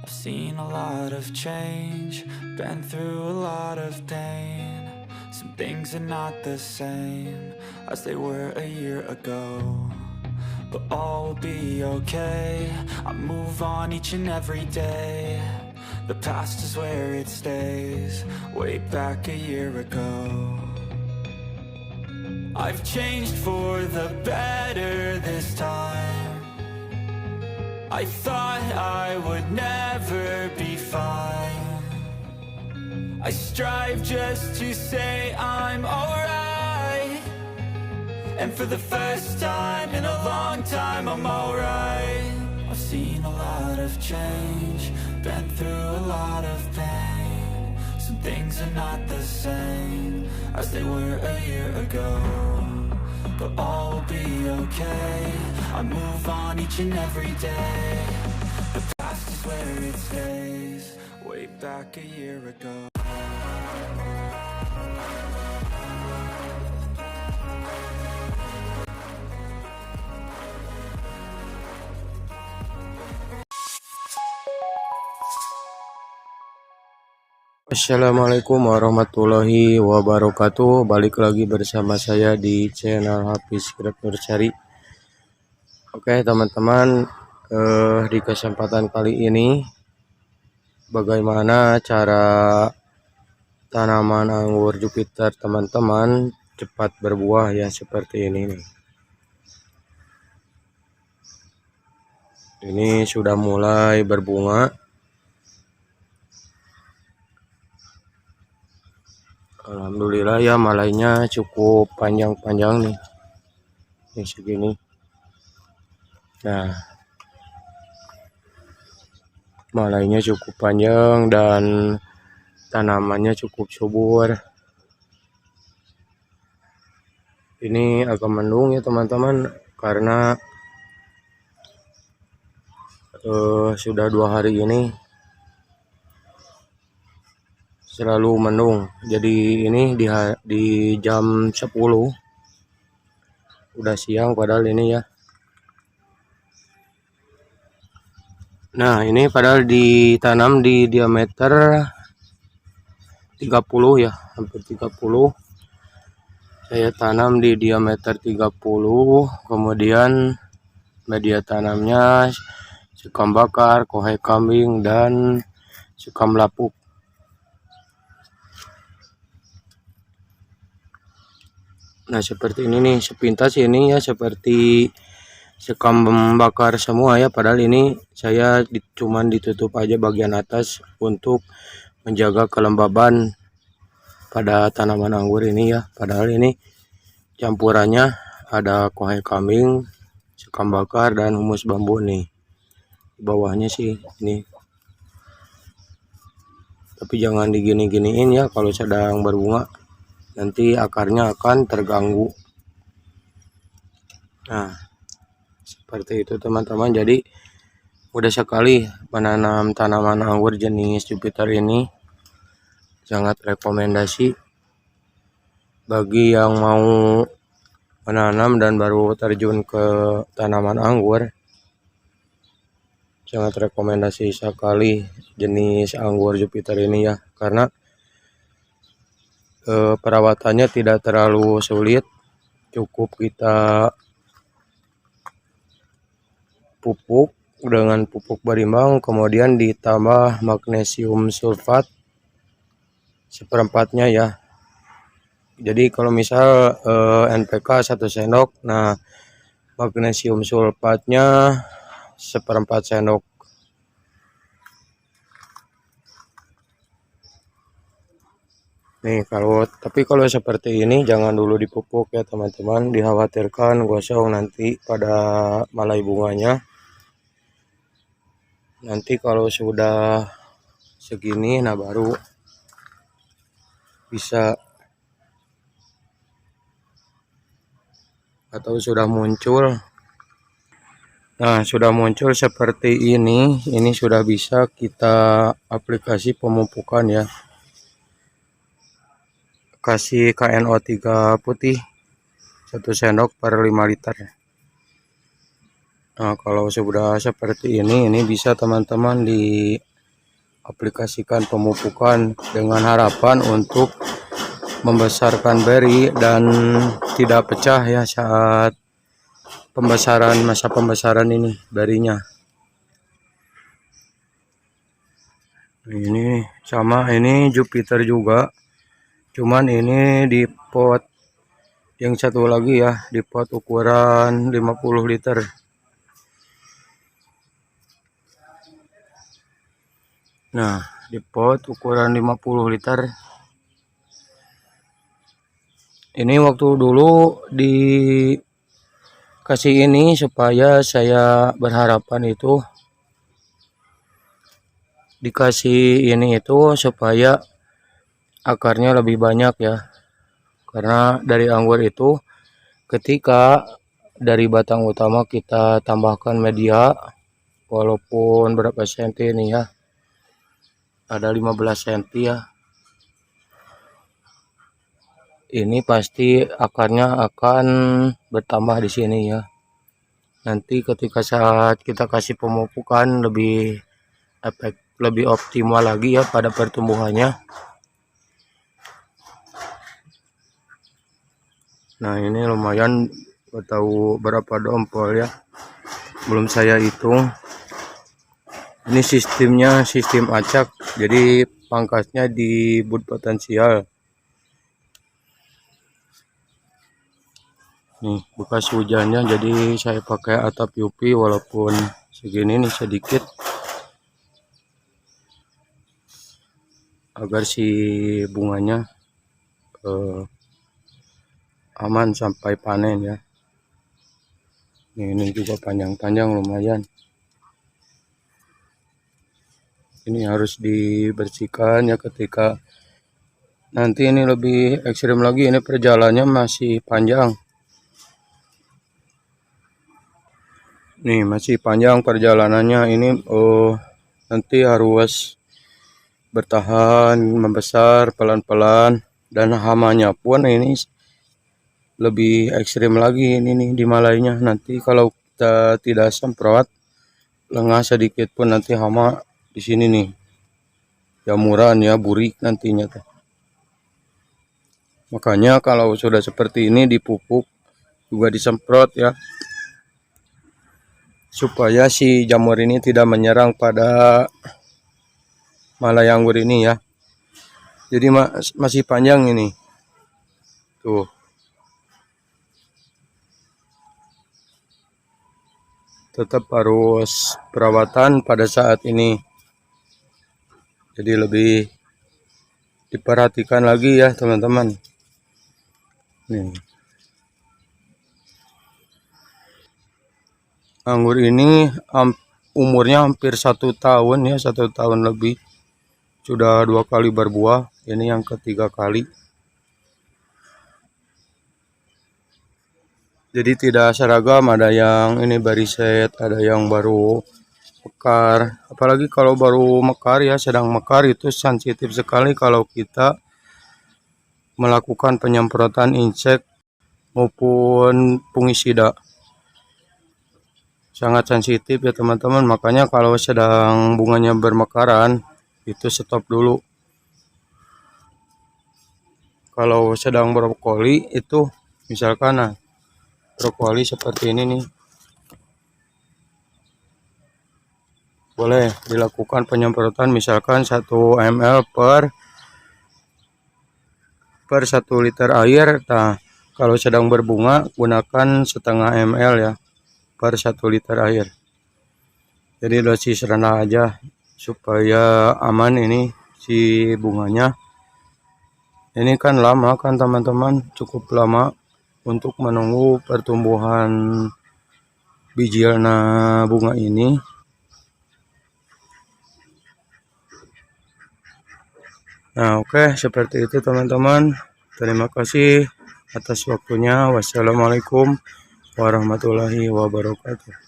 I've seen a lot of change, been through a lot of pain. Some things are not the same as they were a year ago, but all will be okay. I move on each and every day. The past is where it stays, way back a year ago. I've changed for the better this time. I thought I would never be fine. I strive just to say I'm alright, and for the first time in a long time I'm alright. I've seen a lot of change, been through a lot of pain. Some things are not the same as they were a year ago, but all will be okay. I move on each and every day. The past is where it stays, way back a year ago. Assalamualaikum warahmatullahi wabarakatuh. Balik lagi bersama saya di channel Hafiz Kirap Nursari. Oke teman-teman, di kesempatan kali ini bagaimana cara tanaman anggur Jupiter teman-teman cepat berbuah ya, seperti ini nih. Ini sudah mulai berbunga. Alhamdulillah ya, malainya cukup panjang-panjang nih. Ini segini. Nah, malainya cukup panjang dan tanamannya cukup subur. Ini agak mendung ya teman-teman, karena sudah 2 hari ini selalu mendung. Jadi ini di jam 10 udah siang padahal ini ya. Nah, ini padahal ditanam di diameter 30 ya, hampir 30. Saya tanam di diameter 30, kemudian media tanamnya sekam bakar, kohai kambing, dan sekam lapuk. Nah, seperti ini nih, sepintas ini ya seperti sekam bakar semua ya, padahal ini saya cuman ditutup aja bagian atas untuk menjaga kelembaban pada tanaman anggur ini ya. Padahal ini campurannya ada kohai kambing, sekam bakar, dan humus bambu nih. Di bawahnya sih ini. Tapi jangan digini-giniin ya kalau sedang berbunga, nanti akarnya akan terganggu. Nah, seperti itu teman-teman. Jadi mudah sekali menanam tanaman anggur jenis Jupiter ini. Sangat rekomendasi bagi yang mau menanam dan baru terjun ke tanaman anggur. Sangat rekomendasi sekali jenis anggur Jupiter ini ya, karena perawatannya tidak terlalu sulit. Cukup kita pupuk dengan pupuk berimbang, kemudian ditambah magnesium sulfat seperempatnya ya. Jadi kalau misal NPK 1 sendok, nah magnesium sulfatnya seperempat sendok. Nih kalau seperti ini jangan dulu dipupuk ya teman-teman, dikhawatirkan gosong nanti pada malai bunganya. Nanti kalau sudah segini, nah baru bisa, atau sudah muncul. Nah, sudah muncul seperti ini sudah bisa kita aplikasi pemupukan ya. Kasih KNO3 putih 1 sendok per 5 liter. Nah, kalau sudah seperti ini bisa teman-teman aplikasikan pemupukan dengan harapan untuk membesarkan beri dan tidak pecah ya saat masa pembesaran ini berinya. Ini sama, ini Jupiter juga, cuman ini di pot yang satu lagi ya, di pot ukuran 50 liter. Nah, di pot ukuran 50 liter. Ini waktu dulu dikasih ini supaya saya berharapan itu dikasih ini itu supaya akarnya lebih banyak ya, karena dari anggur itu ketika dari batang utama kita tambahkan media walaupun berapa senti ini ya, ada 15 senti ya, ini pasti akarnya akan bertambah di sini ya. Nanti ketika saat kita kasih pemupukan lebih optimal lagi ya pada pertumbuhannya. Nah, ini lumayan, tahu berapa dompol ya, belum saya hitung. Ini sistemnya sistem acak, jadi pangkasnya di bud potensial. Nih bekas hujannya, jadi saya pakai atap UV walaupun segini nih sedikit, agar si bunganya aman sampai panen ya. Ini juga panjang-panjang lumayan. Ini harus dibersihkan ya ketika nanti ini lebih ekstrim lagi, ini perjalanannya masih panjang. Nih masih panjang perjalanannya ini, nanti harus bertahan membesar pelan-pelan, dan hamanya pun ini lebih ekstrim lagi ini nih di malainya. Nanti kalau kita tidak semprot lengah sedikit pun nanti hama di sini nih, jamuran ya, burik nantinya tuh. Makanya kalau sudah seperti ini dipupuk juga disemprot ya, supaya si jamur ini tidak menyerang pada malai anggur ini ya. Jadi masih panjang ini tuh. Tetap harus perawatan pada saat ini, jadi lebih diperhatikan lagi ya teman-teman. Nih, anggur ini umurnya hampir 1 tahun ya, 1 tahun lebih, sudah 2 kali berbuah, ini yang ketiga kali. Jadi tidak seragam, ada yang ini bariset, ada yang baru mekar. Apalagi kalau baru mekar ya, sedang mekar itu sensitif sekali kalau kita melakukan penyemprotan insek maupun fungisida. Sangat sensitif ya teman-teman, makanya kalau sedang bunganya bermekaran itu stop dulu. Kalau sedang brokoli itu misalkan, nah brokoli seperti ini nih, boleh dilakukan penyemprotan misalkan 1 ml per 1 liter air. Nah, kalau sedang berbunga gunakan setengah ml ya per 1 liter air. Jadi dosis rendah aja supaya aman ini si bunganya. Ini kan lama kan teman-teman, cukup lama untuk menunggu pertumbuhan bijilna bunga ini. Nah, oke, seperti itu teman-teman. Terima kasih atas waktunya. Wassalamualaikum warahmatullahi wabarakatuh.